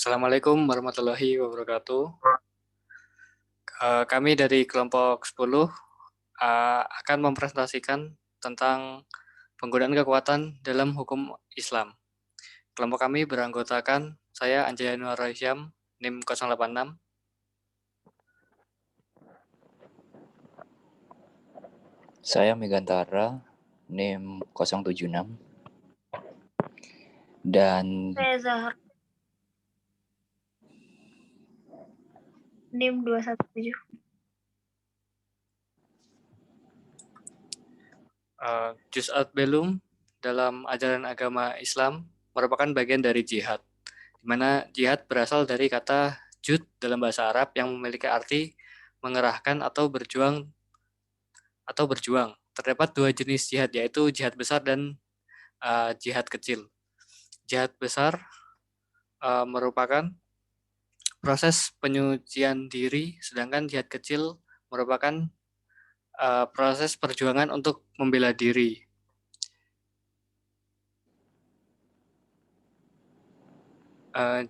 Assalamualaikum warahmatullahi wabarakatuh. Kami dari kelompok 10 akan mempresentasikan tentang penggunaan kekuatan dalam hukum Islam. Kelompok kami beranggotakan saya Anjaya Nur Hisham, NIM 086. Saya Megantara, NIM 076. Dan saya Zahra, NIM 217. Juz ad-Belum dalam ajaran agama Islam merupakan bagian dari jihad, di mana jihad berasal dari kata jud dalam bahasa Arab yang memiliki arti mengerahkan atau berjuang. Terdapat dua jenis jihad, yaitu jihad besar dan jihad kecil. Jihad besar merupakan proses penyucian diri, sedangkan jihad kecil merupakan proses perjuangan untuk membela diri.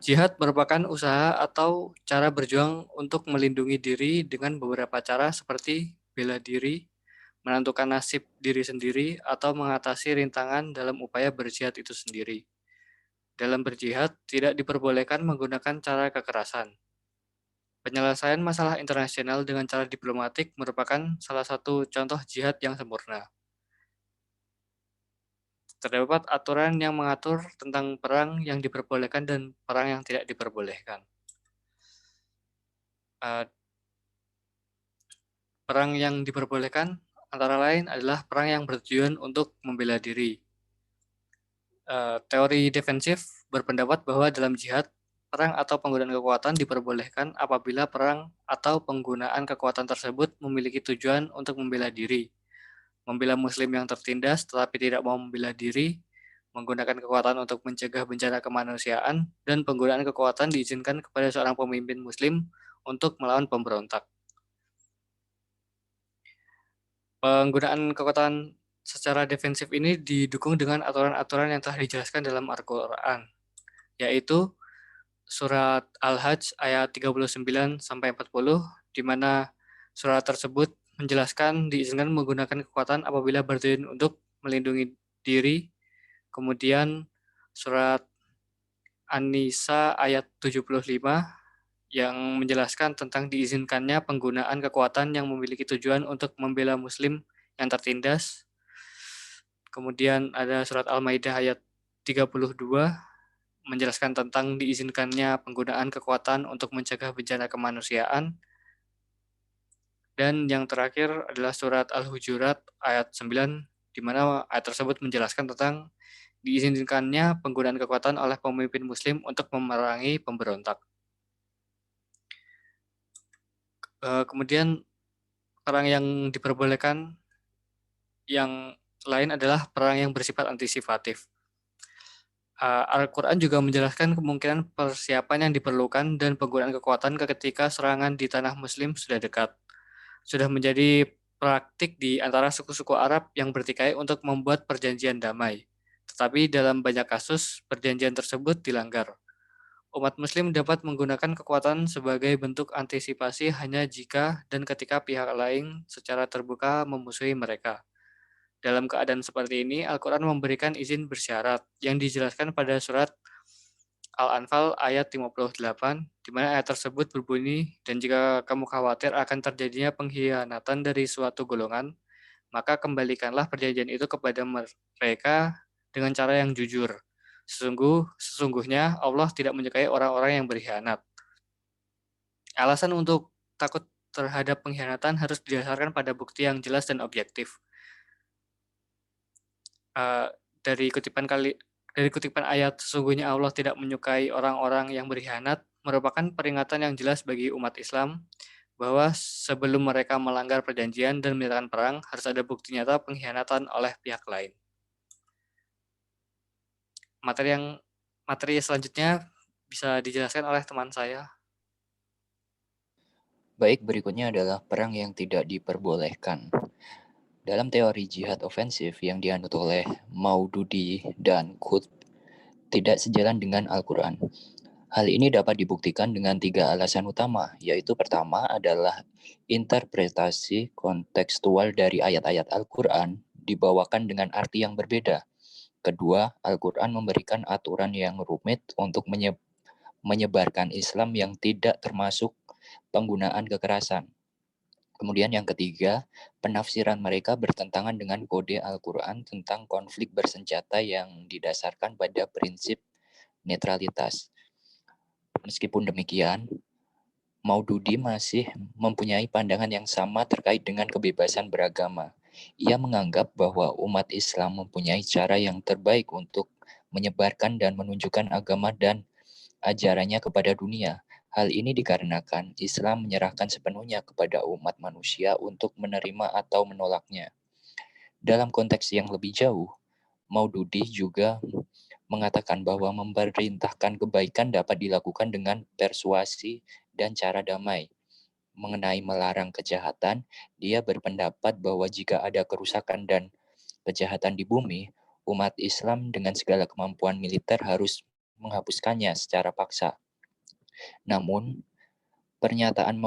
Jihad merupakan usaha atau cara berjuang untuk melindungi diri dengan beberapa cara seperti bela diri, menentukan nasib diri sendiri, atau mengatasi rintangan dalam upaya berjihad itu sendiri. Dalam berjihad, tidak diperbolehkan menggunakan cara kekerasan. Penyelesaian masalah internasional dengan cara diplomatik merupakan salah satu contoh jihad yang sempurna. Terdapat aturan yang mengatur tentang perang yang diperbolehkan dan perang yang tidak diperbolehkan. Perang yang diperbolehkan antara lain adalah perang yang bertujuan untuk membela diri. Teori defensif berpendapat bahwa dalam jihad, perang atau penggunaan kekuatan diperbolehkan apabila perang atau penggunaan kekuatan tersebut memiliki tujuan untuk membela diri, membela muslim yang tertindas tetapi tidak mau membela diri, menggunakan kekuatan untuk mencegah bencana kemanusiaan, dan penggunaan kekuatan diizinkan kepada seorang pemimpin muslim untuk melawan pemberontak. Penggunaan kekuatan secara defensif ini didukung dengan aturan-aturan yang telah dijelaskan dalam Al-Quran, yaitu surat Al-Hajj ayat 39-40, di mana surat tersebut menjelaskan diizinkan menggunakan kekuatan apabila bertujuan untuk melindungi diri. Kemudian surat An-Nisa ayat 75 yang menjelaskan tentang diizinkannya penggunaan kekuatan yang memiliki tujuan untuk membela muslim yang tertindas. Kemudian ada surat Al-Maidah ayat 32 menjelaskan tentang diizinkannya penggunaan kekuatan untuk mencegah bencana kemanusiaan. Dan yang terakhir adalah surat Al-Hujurat ayat 9, di mana ayat tersebut menjelaskan tentang diizinkannya penggunaan kekuatan oleh pemimpin muslim untuk memerangi pemberontak. Kemudian perang yang diperbolehkan yang lain adalah perang yang bersifat antisipatif. Al-Quran juga menjelaskan kemungkinan persiapan yang diperlukan dan penggunaan kekuatan ketika serangan di tanah muslim sudah dekat. Sudah menjadi praktik di antara suku-suku Arab yang bertikai untuk membuat perjanjian damai. Tetapi dalam banyak kasus, perjanjian tersebut dilanggar. Umat muslim dapat menggunakan kekuatan sebagai bentuk antisipasi hanya jika dan ketika pihak lain secara terbuka memusuhi mereka. Dalam keadaan seperti ini, Al-Quran memberikan izin bersyarat yang dijelaskan pada surat Al-Anfal ayat 58, di mana ayat tersebut berbunyi, dan jika kamu khawatir akan terjadinya pengkhianatan dari suatu golongan, maka kembalikanlah perjanjian itu kepada mereka dengan cara yang jujur. Sesungguhnya Allah tidak menyukai orang-orang yang berkhianat. Alasan untuk takut terhadap pengkhianatan harus didasarkan pada bukti yang jelas dan objektif. Dari kutipan ayat sesungguhnya Allah tidak menyukai orang-orang yang berkhianat merupakan peringatan yang jelas bagi umat Islam bahwa sebelum mereka melanggar perjanjian dan menyatakan perang harus ada bukti nyata pengkhianatan oleh pihak lain. Materi selanjutnya bisa dijelaskan oleh teman saya. baik, berikutnya adalah perang yang tidak diperbolehkan. Dalam teori jihad ofensif yang dianut oleh Maududi dan Qutb, tidak sejalan dengan Al-Quran. Hal ini dapat dibuktikan dengan 3 alasan utama, yaitu pertama adalah interpretasi kontekstual dari ayat-ayat Al-Quran dibawakan dengan arti yang berbeda. Kedua, Al-Quran memberikan aturan yang rumit untuk menyebarkan Islam yang tidak termasuk penggunaan kekerasan. Kemudian yang ketiga, penafsiran mereka bertentangan dengan kode Al-Quran tentang konflik bersenjata yang didasarkan pada prinsip netralitas. Meskipun demikian, Maududi masih mempunyai pandangan yang sama terkait dengan kebebasan beragama. Ia menganggap bahwa umat Islam mempunyai cara yang terbaik untuk menyebarkan dan menunjukkan agama dan ajarannya kepada dunia. Hal ini dikarenakan Islam menyerahkan sepenuhnya kepada umat manusia untuk menerima atau menolaknya. Dalam konteks yang lebih jauh, Maududi juga mengatakan bahwa memerintahkan kebaikan dapat dilakukan dengan persuasi dan cara damai. Mengenai melarang kejahatan, dia berpendapat bahwa jika ada kerusakan dan kejahatan di bumi, umat Islam dengan segala kemampuan militer harus menghapuskannya secara paksa. Namun, pernyataan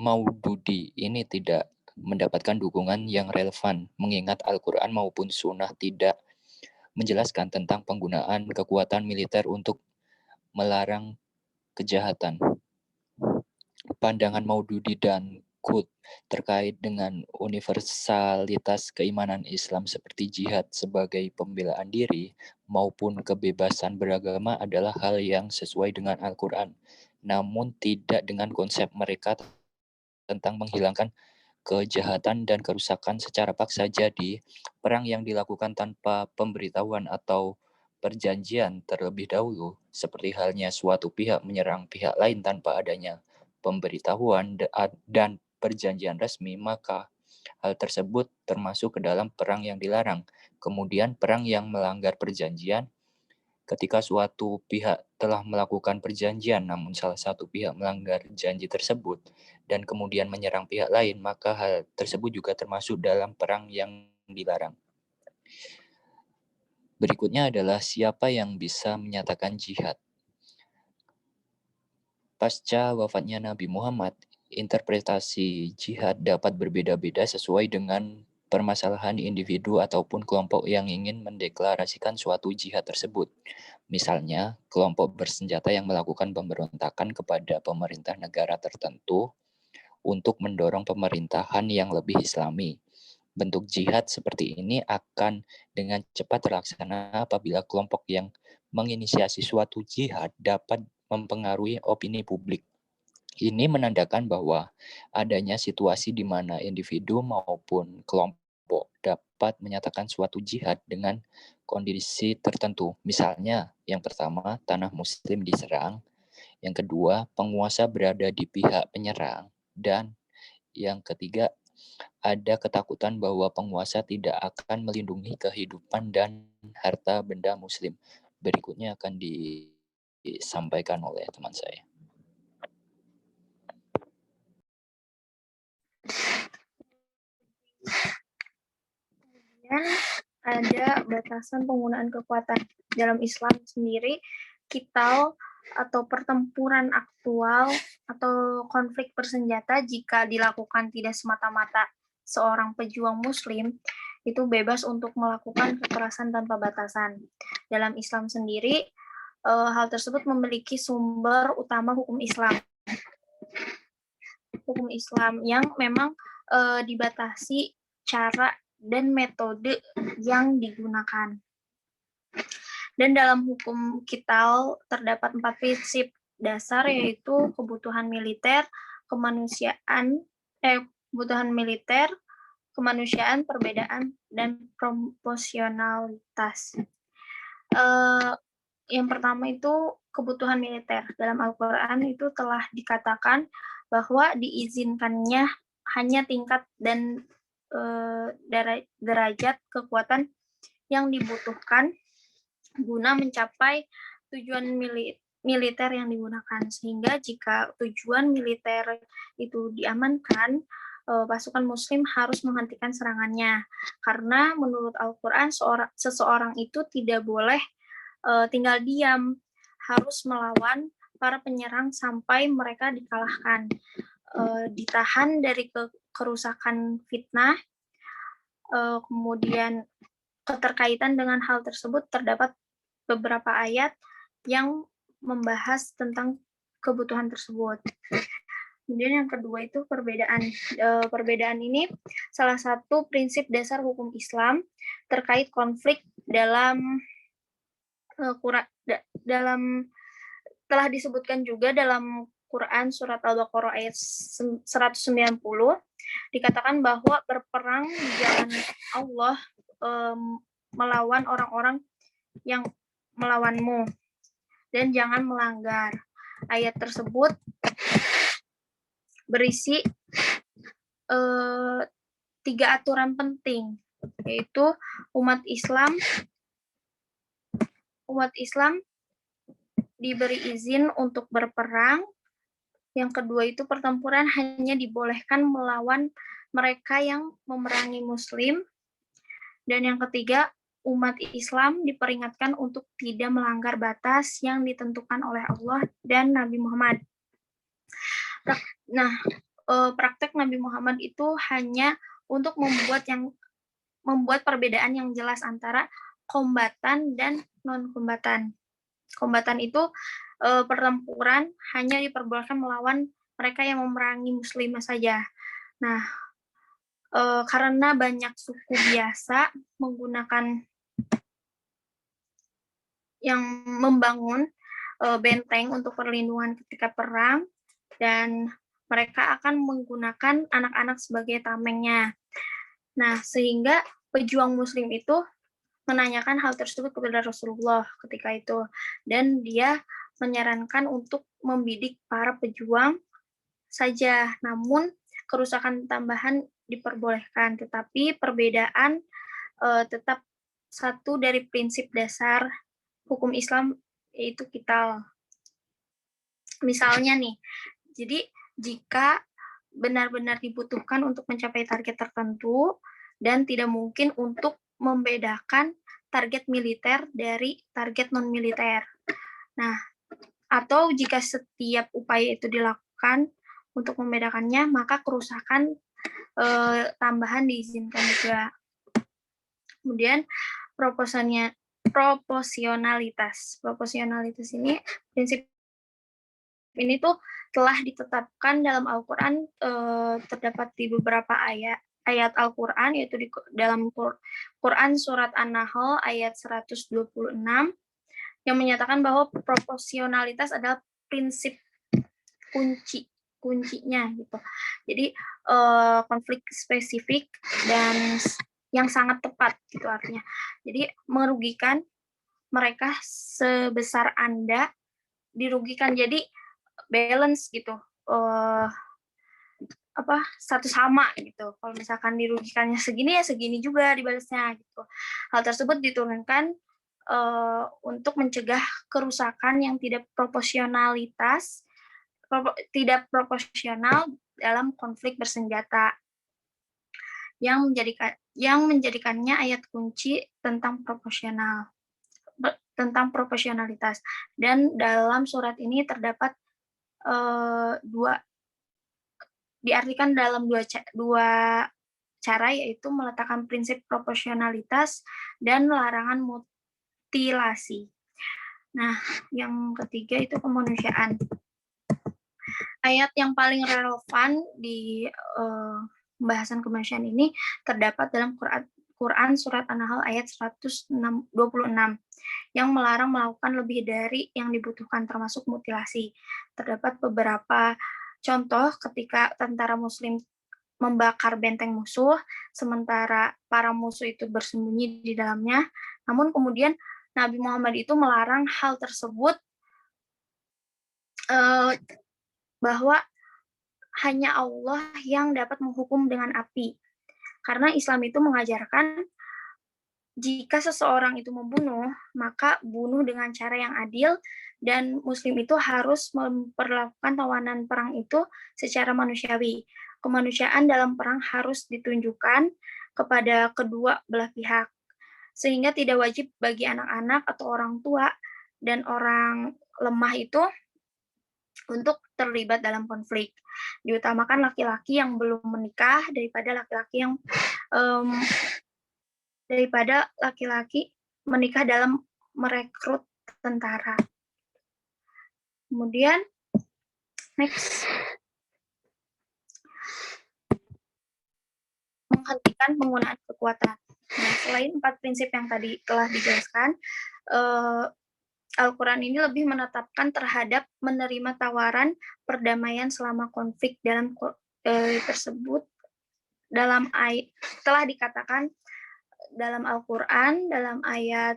Maududi ini tidak mendapatkan dukungan yang relevan, mengingat Al-Quran maupun Sunnah tidak menjelaskan tentang penggunaan kekuatan militer untuk melarang kejahatan. Pandangan Maududi dan Qut terkait dengan universalitas keimanan Islam seperti jihad sebagai pembelaan diri maupun kebebasan beragama adalah hal yang sesuai dengan Al-Quran, namun tidak dengan konsep mereka tentang menghilangkan kejahatan dan kerusakan secara paksa. Jadi, perang yang dilakukan tanpa pemberitahuan atau perjanjian terlebih dahulu, seperti halnya suatu pihak menyerang pihak lain tanpa adanya pemberitahuan dan perjanjian resmi, maka hal tersebut termasuk ke dalam perang yang dilarang. Kemudian, perang yang melanggar perjanjian ketika suatu pihak telah melakukan perjanjian namun salah satu pihak melanggar janji tersebut dan kemudian menyerang pihak lain, maka hal tersebut juga termasuk dalam perang yang dilarang. Berikutnya adalah siapa yang bisa menyatakan jihad. Pasca wafatnya Nabi Muhammad, interpretasi jihad dapat berbeda-beda sesuai dengan permasalahan individu ataupun kelompok yang ingin mendeklarasikan suatu jihad tersebut. Misalnya, kelompok bersenjata yang melakukan pemberontakan kepada pemerintah negara tertentu untuk mendorong pemerintahan yang lebih islami. Bentuk jihad seperti ini akan dengan cepat terlaksana apabila kelompok yang menginisiasi suatu jihad dapat mempengaruhi opini publik. Ini menandakan bahwa adanya situasi di mana individu maupun kelompok dapat menyatakan suatu jihad dengan kondisi tertentu. Misalnya, yang pertama, tanah muslim diserang. Yang kedua, penguasa berada di pihak penyerang. Dan yang ketiga, ada ketakutan bahwa penguasa tidak akan melindungi kehidupan dan harta benda muslim. Berikutnya akan disampaikan oleh teman saya. Kemudian ada batasan penggunaan kekuatan. Dalam Islam sendiri, qital atau pertempuran aktual atau konflik bersenjata jika dilakukan tidak semata-mata seorang pejuang muslim itu bebas untuk melakukan kekerasan tanpa batasan. Dalam Islam sendiri, hal tersebut memiliki sumber utama hukum Islam. Hukum Islam yang memang dibatasi cara dan metode yang digunakan. Dan dalam hukum qital terdapat 4 prinsip dasar, yaitu kebutuhan militer, kemanusiaan, perbedaan, dan proporsionalitas. Yang pertama itu kebutuhan militer. Dalam Al-Quran itu telah dikatakan bahwa diizinkannya hanya tingkat dan derajat kekuatan yang dibutuhkan guna mencapai tujuan militer yang digunakan. Sehingga jika tujuan militer itu diamankan, pasukan muslim harus menghentikan serangannya. Karena menurut Al-Quran, seseorang itu tidak boleh tinggal diam, harus melawan para penyerang sampai mereka dikalahkan, ditahan dari kerusakan fitnah. Kemudian keterkaitan dengan hal tersebut terdapat beberapa ayat yang membahas tentang kebutuhan tersebut. Kemudian yang kedua itu perbedaan. Perbedaan ini salah satu prinsip dasar hukum Islam terkait konflik dalam telah disebutkan juga dalam Quran surat Al-Baqarah ayat 190 dikatakan bahwa berperang di jalan Allah melawan orang-orang yang melawanmu dan jangan melanggar. Ayat tersebut berisi 3 aturan penting, yaitu umat Islam diberi izin untuk berperang. Yang kedua itu pertempuran hanya dibolehkan melawan mereka yang memerangi Muslim. Dan yang ketiga, umat Islam diperingatkan untuk tidak melanggar batas yang ditentukan oleh Allah dan Nabi Muhammad. Nah, praktek Nabi Muhammad itu hanya untuk membuat perbedaan yang jelas antara kombatan dan non-kombatan. Kombatan itu pertempuran hanya diperbolehkan melawan mereka yang memerangi Muslim saja. Nah, karena banyak suku biasa menggunakan yang membangun benteng untuk perlindungan ketika perang, dan mereka akan menggunakan anak-anak sebagai tamengnya. Nah, sehingga pejuang Muslim itu menanyakan hal tersebut kepada Rasulullah ketika itu, dan dia menyarankan untuk membidik para pejuang saja, namun kerusakan tambahan diperbolehkan, tetapi perbedaan tetap satu dari prinsip dasar hukum Islam, yaitu qital. Misalnya nih, jadi jika benar-benar dibutuhkan untuk mencapai target tertentu dan tidak mungkin untuk membedakan target militer dari target non-militer. Nah, atau jika setiap upaya itu dilakukan untuk membedakannya, maka kerusakan tambahan diizinkan juga. Kemudian proporsionalitas. Proporsionalitas ini, prinsip ini tuh telah ditetapkan dalam Al-Quran, terdapat di beberapa ayat Al-Quran, yaitu di dalam Quran surat An-Nahl ayat 126, yang menyatakan bahwa proporsionalitas adalah prinsip kuncinya gitu. Jadi konflik spesifik dan yang sangat tepat gitu artinya. Jadi merugikan mereka sebesar Anda dirugikan. Jadi balance gitu, satu sama gitu. Kalau misalkan dirugikannya segini, ya segini juga dibalasnya gitu. Hal tersebut diturunkan untuk mencegah kerusakan yang tidak proporsional dalam konflik bersenjata, yang menjadikannya ayat kunci tentang proporsionalitas. Dan dalam surat ini terdapat diartikan dalam dua cara, yaitu meletakkan prinsip proporsionalitas dan larangan mutilasi. Nah, yang ketiga itu kemanusiaan. Ayat yang paling relevan di pembahasan kemanusiaan ini terdapat dalam Quran surat An-Nahl ayat 126 yang melarang melakukan lebih dari yang dibutuhkan, termasuk mutilasi. Terdapat beberapa contoh ketika tentara Muslim membakar benteng musuh, sementara para musuh itu bersembunyi di dalamnya. Namun kemudian Nabi Muhammad itu melarang hal tersebut, bahwa hanya Allah yang dapat menghukum dengan api. Karena Islam itu mengajarkan jika seseorang itu membunuh, maka bunuh dengan cara yang adil, dan Muslim itu harus memperlakukan tawanan perang itu secara manusiawi. Kemanusiaan dalam perang harus ditunjukkan kepada kedua belah pihak, sehingga tidak wajib bagi anak-anak atau orang tua dan orang lemah itu untuk terlibat dalam konflik. Diutamakan laki-laki yang belum menikah daripada laki-laki menikah dalam merekrut tentara. Kemudian next, menghentikan penggunaan kekuatan. Nah, selain 4 prinsip yang tadi telah dijelaskan, Al-Quran ini lebih menetapkan terhadap menerima tawaran perdamaian selama konflik dalam tersebut telah dikatakan dalam Al-Quran dalam ayat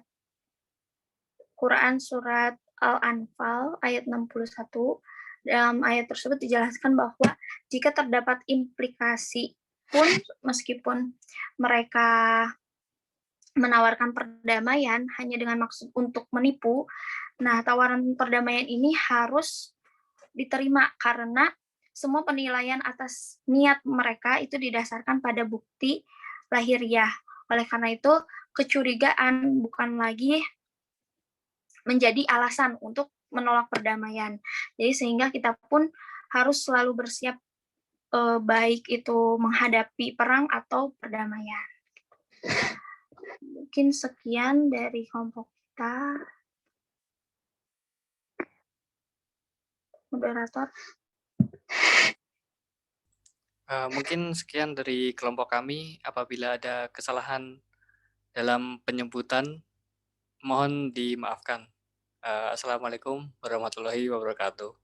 Quran surat Al-Anfal ayat 61. Dalam ayat tersebut dijelaskan bahwa jika terdapat implikasi pun meskipun mereka menawarkan perdamaian hanya dengan maksud untuk menipu, nah tawaran perdamaian ini harus diterima karena semua penilaian atas niat mereka itu didasarkan pada bukti lahiriah. Oleh karena itu, kecurigaan bukan lagi menjadi alasan untuk menolak perdamaian. Jadi sehingga kita pun harus selalu bersiap baik itu menghadapi perang atau perdamaian. Mungkin sekian dari kelompok kita. Moderator. Mungkin sekian dari kelompok kami. Apabila ada kesalahan dalam penyebutan, mohon dimaafkan. Assalamualaikum warahmatullahi wabarakatuh.